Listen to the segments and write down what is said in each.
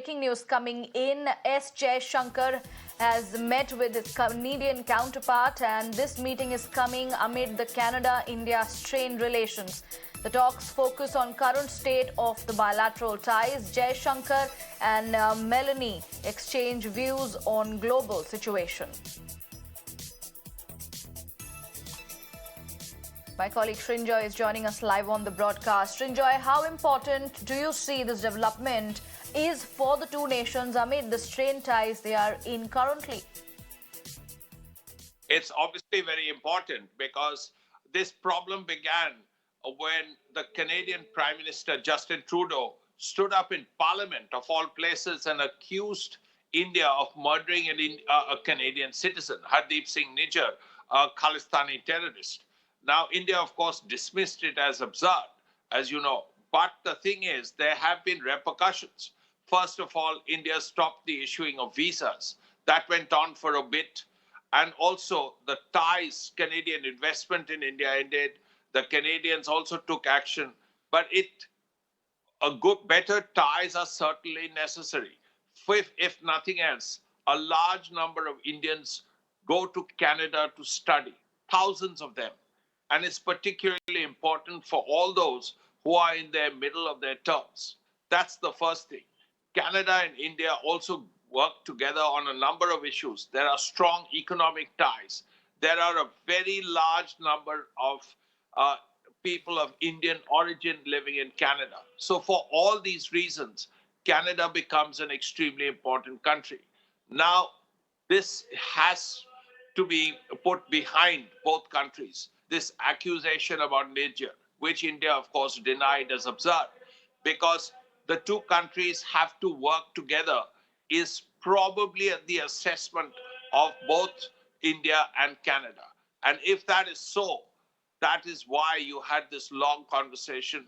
breaking news coming in. Jaishankar has met with his Canadian counterpart, and this meeting is coming amid the Canada-India strained relations. The talks focus on current state of the bilateral ties. Jaishankar and Melanie exchange views on global situation. My colleague Srinjoy is joining us live on the broadcast. Srinjoy, how important do you see this development is for the two nations amid the strained ties they are in currently? It's obviously very important because this problem began when the Canadian Prime Minister Justin Trudeau stood up in Parliament, of all places, and accused India of murdering a Canadian citizen, Hardeep Singh Nijjar, a Khalistani terrorist. Now, India, of course, dismissed it as absurd, as you know. But the thing is, there have been repercussions. First of all, India stopped the issuing of visas. That went on for a bit. And also, the ties, Canadian investment in India ended. The Canadians also took action. But better ties are certainly necessary. If nothing else, a large number of Indians go to Canada to study, thousands of them. And it's particularly important for all those who are in the middle of their terms. That's the first thing. Canada and India also work together on a number of issues. There are strong economic ties. There are a very large number of people of Indian origin living in Canada. So for all these reasons, Canada becomes an extremely important country. Now, this has to be put behind both countries. This accusation about Nijjar, which India, of course, denied as absurd, because the two countries have to work together is probably the assessment of both India and Canada. And if that is so, that is why you had this long conversation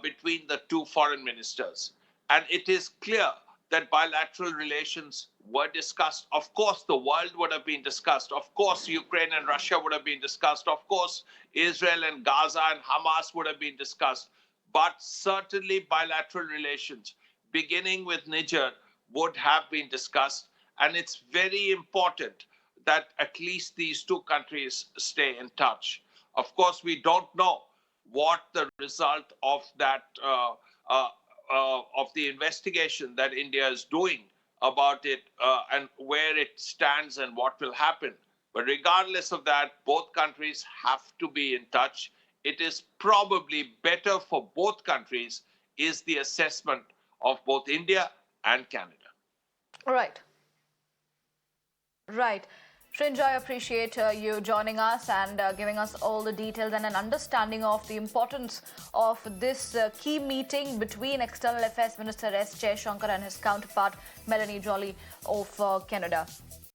between the two foreign ministers. And it is clear that bilateral relations were discussed. Of course, the world would have been discussed. Of course, Ukraine and Russia would have been discussed. Of course, Israel and Gaza and Hamas would have been discussed. But certainly bilateral relations, beginning with Niger, would have been discussed. And it's very important that at least these two countries stay in touch. Of course, we don't know what the result of that of the investigation that India is doing about it and where it stands and what will happen. But regardless of that, both countries have to be in touch. It is probably better for both countries is the assessment of both India and Canada. Right. Right. Srinjoy, I appreciate you joining us and giving us all the details and an understanding of the importance of this key meeting between External Affairs Minister S. Jaishankar and his counterpart Melanie Joly of Canada.